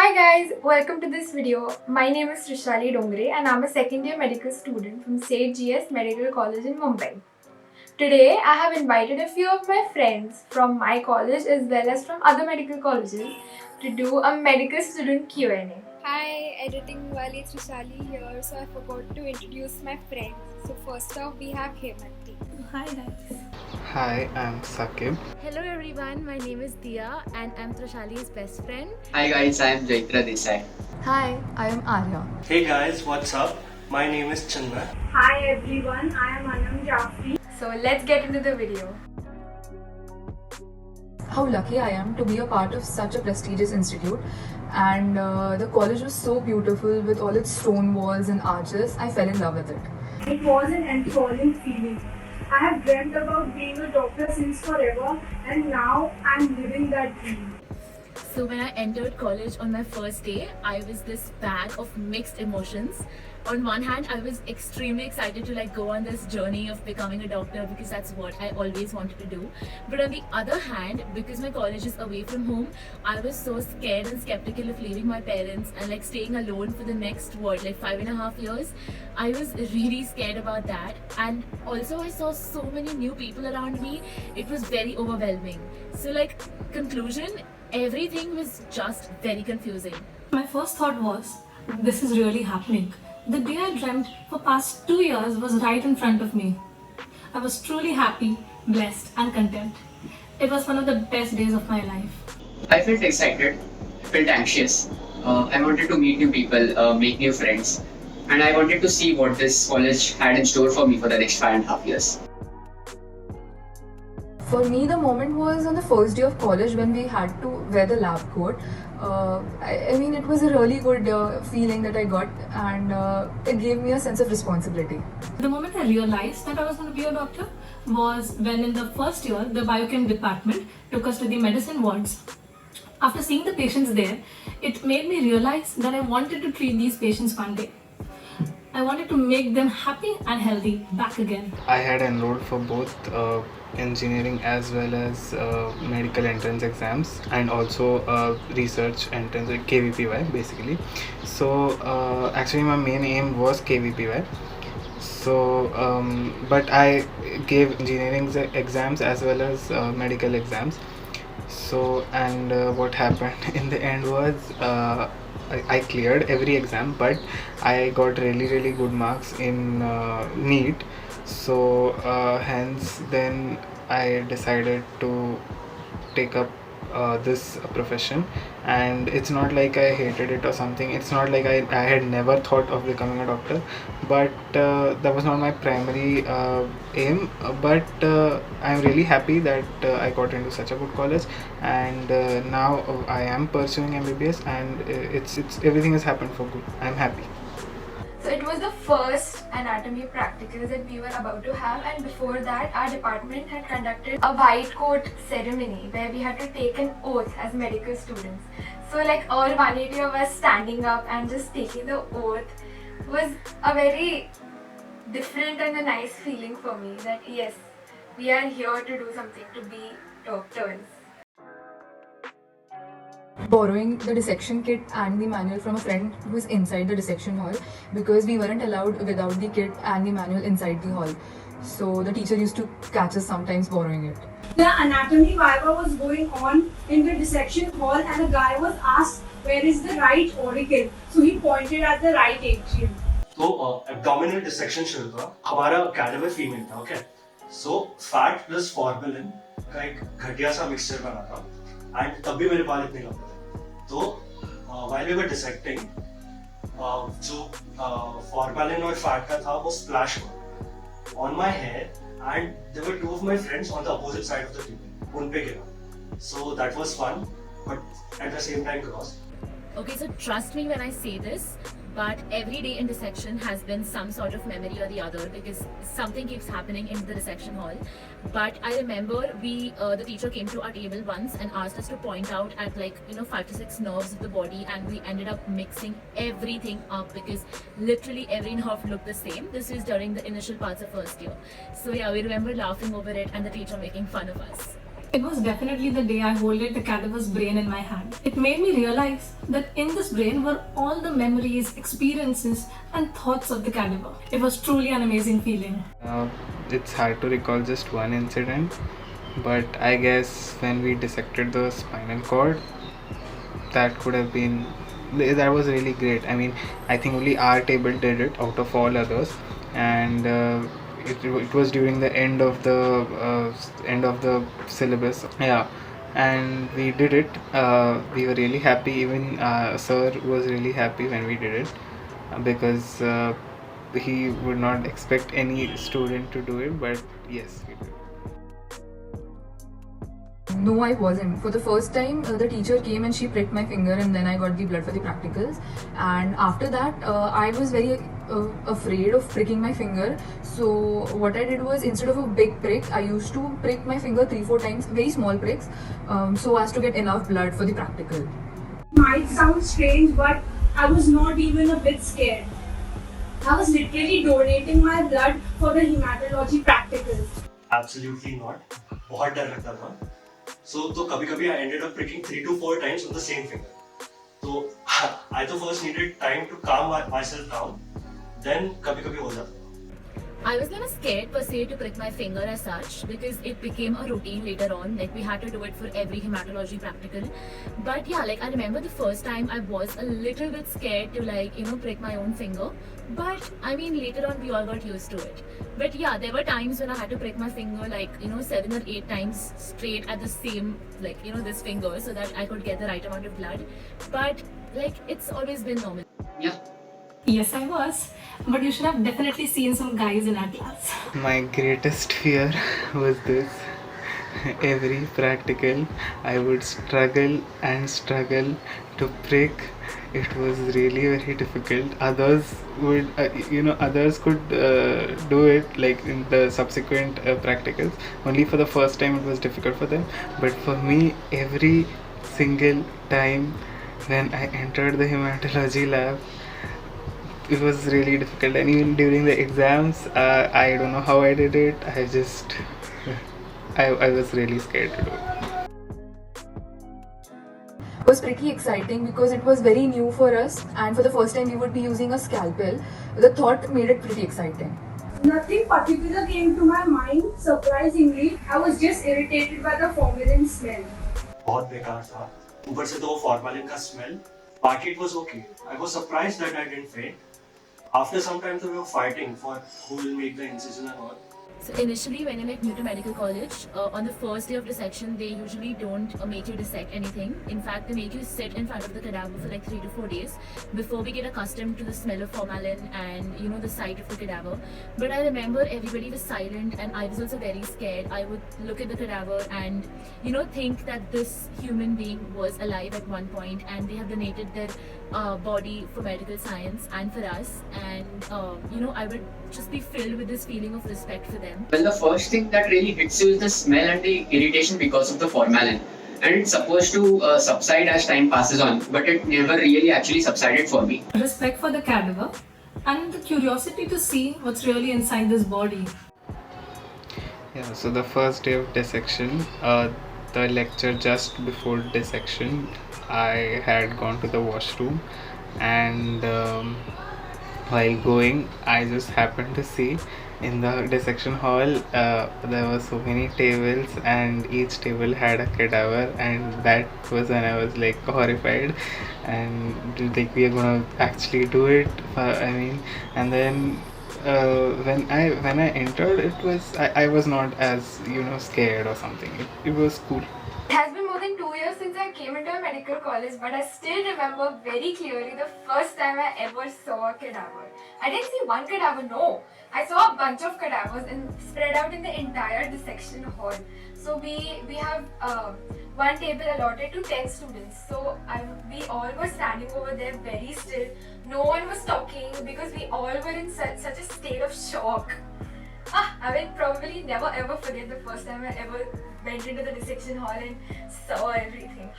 Hi guys, welcome to this video. My name is Trishali Dongre and I'm a second year medical student from St. GS Medical College in Mumbai. Today I have invited a few of my friends from my college as well as from other medical colleges to do a medical student Q&A. Hi, editing Wali Trishali here. So I forgot to introduce my friends. So first off we have Hemanti. Hi guys. Hi, I'm Sakib. Hello everyone, my name is Dia and I'm Trishali's best friend. Hi guys, I am Jaitra Desai. Hi, I am Arya. Hey guys, what's up? My name is Chinmay. Hi everyone, I am Anam Jafri. So let's get into the video. How lucky I am to be a part of such a prestigious institute, and the college was so beautiful with all its stone walls and arches. I fell in love with it. It was an enthralling feeling. I have dreamt about being a doctor since forever, and now I am living that dream. So when I entered college on my first day, I was this bag of mixed emotions. On one hand, I was extremely excited to go on this journey of becoming a doctor because that's what I always wanted to do. But on the other hand, because my college is away from home, I was so scared and skeptical of leaving my parents and staying alone for the next 5.5 years. I was really scared about that, and also I saw so many new people around me. It was very overwhelming. So conclusion, everything was just very confusing. My first thought was, this is really happening. The day I dreamt for past 2 years was right in front of me. I was truly happy, blessed and content. It was one of the best days of my life. I felt excited, I felt anxious. I wanted to meet new people, make new friends, and I wanted to see what this college had in store for me for the next 5.5 years. For me, the moment was on the first day of college when we had to wear the lab coat. I mean, it was a really good feeling that I got, and it gave me a sense of responsibility. The moment I realized that I was going to be a doctor was when in the first year, the biochem department took us to the medicine wards. After seeing the patients there, it made me realize that I wanted to treat these patients one day. I wanted to make them happy and healthy back again. I had enrolled for both engineering as well as medical entrance exams, and also research entrance, KVPY basically. So actually my main aim was KVPY. So but I gave engineering exams as well as medical exams. So and what happened in the end was I cleared every exam, but I got really good marks in NEET. So hence then I decided to take up this profession, and it's not like I hated it or something. It's not like I had never thought of becoming a doctor, but that was not my primary aim. But I'm really happy that I got into such a good college, and now I am pursuing MBBS, and it's everything has happened for good. I'm happy. So it was the first anatomy practicals that we were about to have, and before that our department had conducted a white coat ceremony where we had to take an oath as medical students. So all 180 of us standing up and just taking the oath was a very different and a nice feeling for me that yes, we are here to do something, to be doctors. Borrowing the dissection kit and the manual from a friend who was inside the dissection hall, because we weren't allowed without the kit and the manual inside the hall. So the teacher used to catch us sometimes borrowing it. The anatomy viva was going on in the dissection hall, and a guy was asked where is the right auricle. So he pointed at the right atrium. तो abdominal dissection शुरू था. हमारा cadaver female था, okay? So fat plus formalin का एक घटिया सा mixture बना था, and तब भी मेरे बाल इतने लंबे थे. तो while we were dissecting, जो formalin और fat का था वो splash हुआ on my hair, and there were two of my friends on the opposite side of the table. उन पे गिरा. So that was fun, but at the same time gross. Okay, so trust me when I say this, but every day in dissection has been some sort of memory or the other because something keeps happening in the dissection hall. But I remember the teacher came to our table once and asked us to point out at 5 to 6 nerves of the body, and we ended up mixing everything up because literally every nerve looked the same. This was during the initial parts of first year. So yeah, we remember laughing over it and the teacher making fun of us. It was definitely the day I holded the cadaver's brain in my hand. It made me realize that in this brain were all the memories, experiences, and thoughts of the cadaver. It was truly an amazing feeling. It's hard to recall just one incident, but I guess when we dissected the spinal cord, that could have been, that was really great. I mean, I think only our table did it out of all others, and it was during the end of the syllabus. Yeah, and we did it. We were really happy. Even sir was really happy when we did it, because he would not expect any student to do it, but yes, we did. No, I wasn't. For the first time, the teacher came and she pricked my finger, and then I got the blood for the practicals. And after that, I was very afraid of pricking my finger. So what I did was, instead of a big prick, I used to prick my finger 3-4 times, very small pricks, so as to get enough blood for the practical. Might sound strange, but I was not even a bit scared. I was literally donating my blood for the hematology practicals. Absolutely not. बहुत डर लगता था. So तो कभी-कभी I ended up pricking 3 to 4 times on the same finger. So I तो first needed time to calm myself down. Then कभी-कभी हो जाता था. I was never scared per se to prick my finger as such, because it became a routine later on. Like, we had to do it for every hematology practical. But yeah, like, I remember the first time I was a little bit scared to, like, prick my own finger. But I mean, later on we all got used to it. But yeah, there were times when I had to prick my finger like 7 or 8 times straight at the same, like, this finger, so that I could get the right amount of blood. But like, it's always been normal. Yeah. Yes, I was. But you should have definitely seen some guys in our class. My greatest fear was this. Every practical, I would struggle and struggle to prick. It was really very difficult. Others would, others could do it like in the subsequent practicals. Only for the first time it was difficult for them. But for me, every single time when I entered the hematology lab, it was really difficult. And even during the exams, I don't know how I did it. I was really scared to do it. It was pretty exciting because it was very new for us, and for the first time we would be using a scalpel. The thought made it pretty exciting. Nothing particular came to my mind. Surprisingly, I was just irritated by the formalin smell. बहुत बेकार था. ऊपर से तो वो formalin का smell. But it was okay. I was surprised that I didn't faint. After some time, we were fighting for who will make the incision and all. So initially, when you're new to medical college, on the first day of dissection, they usually don't make you dissect anything. In fact, they make you sit in front of the cadaver for like 3 to 4 days before we get accustomed to the smell of formalin and the sight of the cadaver. But I remember everybody was silent, and I was also very scared. I would look at the cadaver and think that this human being was alive at one point, and they have donated their body for medical science and for us. And I would just be filled with this feeling of respect for them. Well, the first thing that really hits you is the smell and the irritation because of the formalin. And it's supposed to subside as time passes on, but it never really actually subsided for me. Respect for the cadaver and the curiosity to see what's really inside this body. Yeah, so the first day of dissection, the lecture just before dissection, I had gone to the washroom, and while going, I just happened to see in the dissection hall there were so many tables, and each table had a cadaver, and that was when I was like horrified, and like, we are gonna actually do it. And then when I entered, I was not as scared or something. It was cool. It has been more than 2 years since I came into a medical college, but I still remember very clearly the first time I ever saw a cadaver. I didn't see one cadaver, no. I saw a bunch of cadavers spread out in the entire dissection hall. So we have one table allotted to 10 students. So we all were standing over there very still. No one was talking because we all were in such a state of shock. I will probably never ever forget the first time I ever went into the dissection hall and saw everything.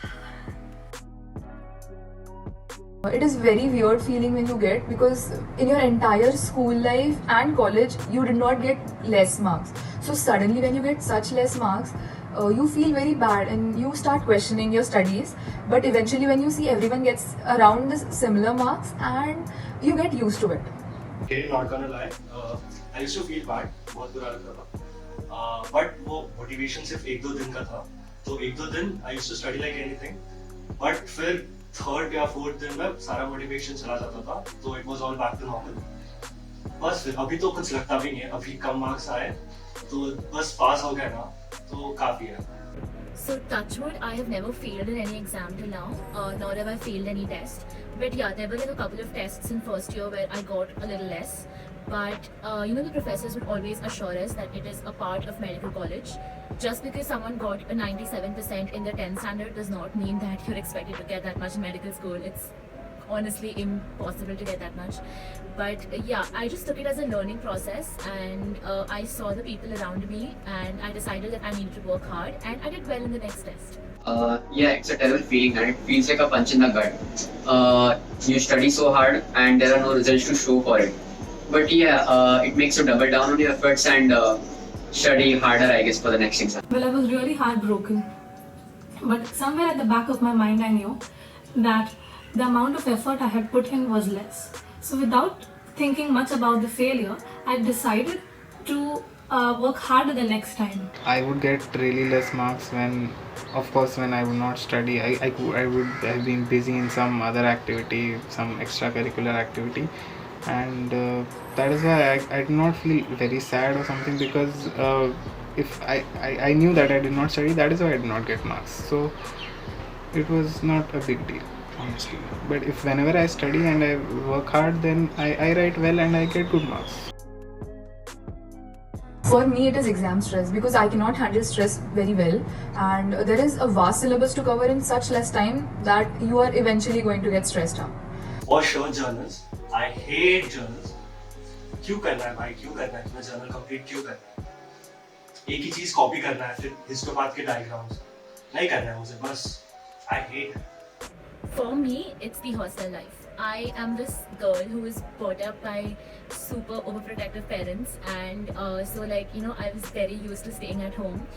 It is very weird feeling when you get, because in your entire school life and college you did not get less marks. So suddenly when you get such less marks, you feel very bad and you start questioning your studies. But eventually, when you see everyone gets around the similar marks, and you get used to it. Okay, not gonna lie, I used to feel bad, बहुत बुरा लगता था. But वो motivation सिर्फ 1-2 दिन का था. तो 1-2 दिन I used to study like anything. But फिर 3rd या 4th दिन में सारा motivation चला जाता था. तो it was all back to normal. बस फिर अभी तो कुछ लगता भी नहीं है. अभी कम मार्क्स आए तो बस पास हो गया ना तो काफी है. So touchwood, I have never failed in any exam till now, nor have I failed any test. But yeah, there were like a couple of tests in first year where I got a little less. But the professors would always assure us that it is a part of medical college. Just because someone got a 97% in the 10th standard does not mean that you're expected to get that much in medical school. It's honestly impossible to get that much. But yeah, I just took it as a learning process, and I saw the people around me, and I decided that I needed to work hard, and I did well in the next test. Yeah, it's a terrible feeling and it feels like a punch in the gut. You study so hard and there are no results to show for it. But yeah, it makes you double down on your efforts and study harder, I guess, for the next exam. Well, I was really heartbroken. But somewhere at the back of my mind, I knew that the amount of effort I had put in was less. So without thinking much about the failure, I decided to work harder the next time. I would get really less marks when I would not study. I would have been busy in some other activity, some extracurricular activity, and that is why I did not feel very sad or something, because if I knew that I did not study, that is why I did not get marks. So it was not a big deal, honestly. But if whenever I study and I work hard, then I write well and I get good marks. For me, it is exam stress because I cannot handle stress very well, and there is a vast syllabus to cover in such less time that you are eventually going to get stressed out. For sure, journals. I hate journals. क्यों करना है भाई, क्यों करना है तुम्हें journal complete, क्यों करना है? एक ही चीज कॉपी करना है, फिर हिस्टोपैथ के डायग्राम्स नहीं करना है मुझे, बस I hate it. For me, it's the hostel life. I am this girl who was brought up by super overprotective parents, and so I was very used to staying at home.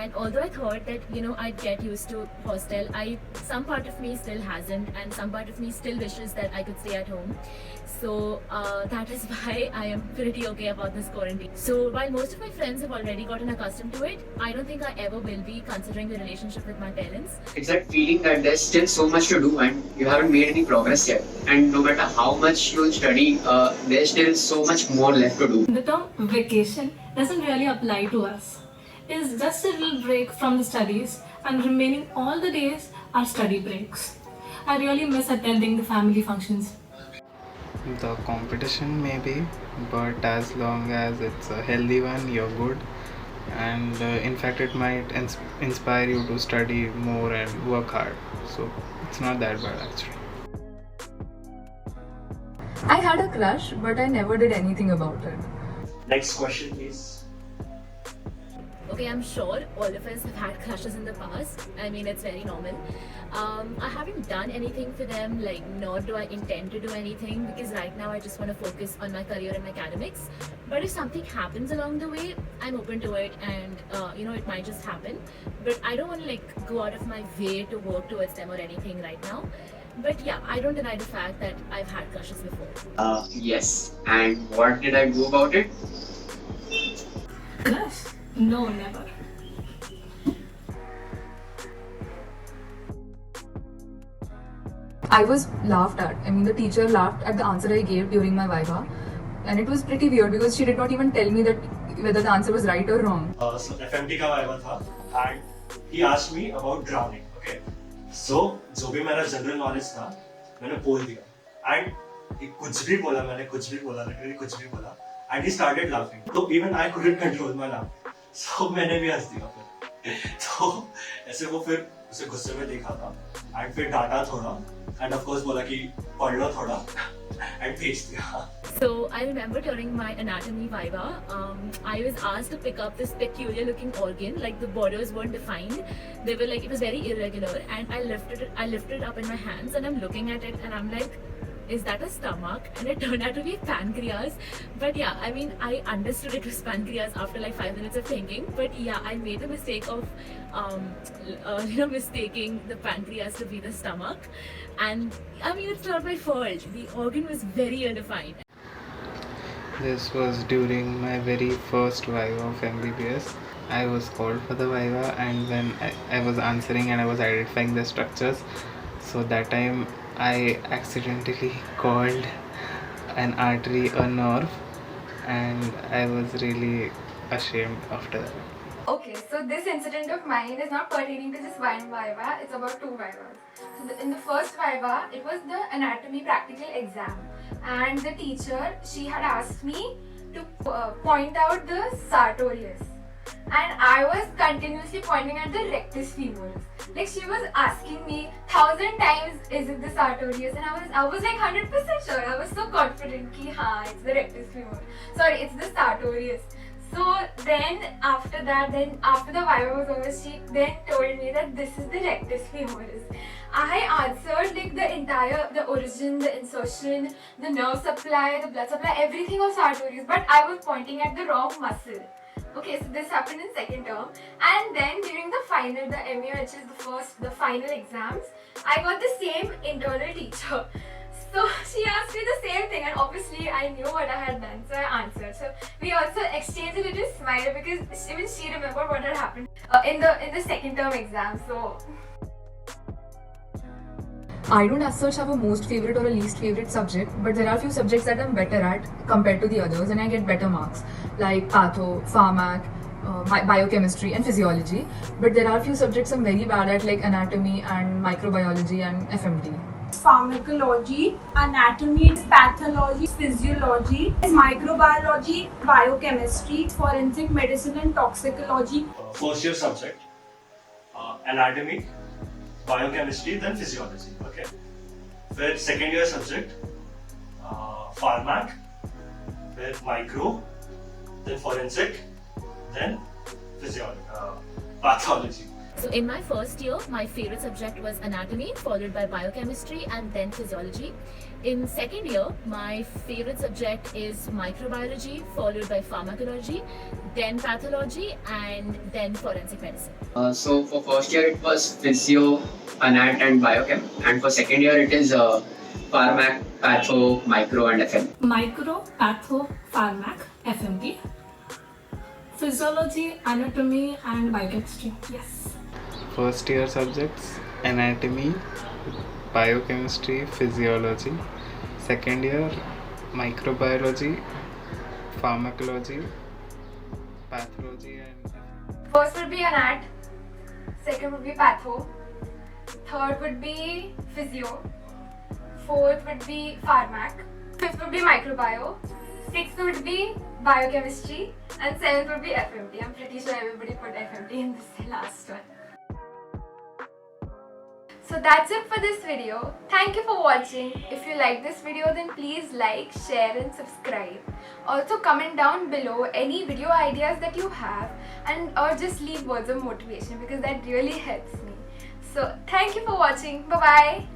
And although I thought that I'd get used to hostel, some part of me still hasn't, and some part of me still wishes that I could stay at home. So that is why I am pretty okay about this quarantine. So while most of my friends have already gotten accustomed to it, I don't think I ever will be, considering the relationship with my parents. It's that feeling that there's still so much to do and you haven't made any progress yet. And no matter how much you'll study, there's still so much more left to do. The term vacation doesn't really apply to us. It's just a little break from the studies, and remaining all the days are study breaks. I really miss attending the family functions. The competition maybe, but as long as it's a healthy one, you're good. And in fact, it might inspire you to study more and work hard. So it's not that bad actually. I had a crush, but I never did anything about it. Next question, please. Okay, I'm sure all of us have had crushes in the past. I mean, it's very normal. I haven't done anything for them, nor do I intend to do anything, because right now I just want to focus on my career and academics. But if something happens along the way, I'm open to it, and it might just happen. But I don't want to go out of my way to work towards them or anything right now. But yeah, I don't deny the fact that I've had crushes before. Yes. And what did I do about it? Crush? No, never. I was laughed at. I mean, the teacher laughed at the answer I gave during my Viva, and it was pretty weird because she did not even tell me that whether the answer was right or wrong. So FMT का Viva था, and he asked me about drowning. Okay. So जो भी मेरा general knowledge था, मैंने बोल दिया, and कुछ भी बोला, literally कुछ भी बोला, and he started laughing. So even I couldn't control my laugh. So मैंने भी हंस दिया फिर. तो ऐसे वो फिर उसे गुस्से में देखा था, and फिर डांटा थोड़ा, and of course बोला कि पढ़ लो थोड़ा, and भेज दिया. So I remember during my anatomy viva, I was asked to pick up this peculiar looking organ, the borders weren't defined. They were it was very irregular, and I lifted it up in my hands, and I'm looking at it and I'm like, is that a stomach? And it turned out to be pancreas. But yeah, I mean, I understood it was pancreas after like 5 minutes of thinking. But yeah, I made the mistake of mistaking the pancreas to be the stomach. And I mean, it's not my fault. The organ was very undefined. This was during my very first Viva of MBBS. I was called for the Viva, and when I was answering and I was identifying the structures, so that time I accidentally called an artery a nerve, and I was really ashamed after that. Okay, so this incident of mine is not pertaining to just one Viva, it's about 2 Vivas. So in the first Viva, it was the anatomy practical exam, and the teacher, she had asked me to point out the sartorius, and I was continuously pointing at the rectus femoris. Like, she was asking me 1,000 times, is it the sartorius? And I was like 100% sure. I was so confident ki haan, it's the rectus femoris. Sorry, it's the sartorius. So then after that, after the Viva was over, she then told me that this is the rectus femoris. I answered like the origin, the insertion, the nerve supply, the blood supply, everything of sartorius, but I was pointing at the wrong muscle. Okay, so this happened in second term, and then during the final, the MA, which is the final exams, I got the same internal teacher. So she asked me the same thing, and obviously I knew what I had done, so I answered. So we also exchanged a little smile because even she remembered what had happened in the second term exam. So I don't as such have a most favorite or a least favorite subject, but there are a few subjects that I'm better at compared to the others, and I get better marks, like patho, pharmac, biochemistry and physiology. But there are a few subjects I'm very bad at, like anatomy and microbiology and FMT. Pharmacology, anatomy, pathology, physiology, microbiology, biochemistry, forensic medicine and toxicology. First year subject, anatomy, biochemistry, then physiology. Okay. फिर second year subject, pharmac, then micro, then forensic, then physiology, pathology. So in my first year, my favorite subject was anatomy, followed by biochemistry and then physiology. In second year, my favorite subject is microbiology, followed by pharmacology, then pathology, and then forensic medicine. So for first year it was physio, anat and biochem, and for second year it is pharmac, patho, micro and FM. Micro, patho, pharmac, FMT. Physiology, anatomy and biochemistry. Yes. First year subjects: anatomy, biochemistry, physiology. Second year, microbiology, pharmacology, pathology and... first would be anat, second would be patho, third would be physio, fourth would be pharmac, fifth would be microbio, sixth would be biochemistry, and seventh would be FMT. I'm pretty sure everybody put FMT in this last one. So that's it for this video. Thank you for watching. If you like this video, then please like, share and subscribe. Also comment down below any video ideas that you have, and or just leave words of motivation because that really helps me. So thank you for watching. Bye bye.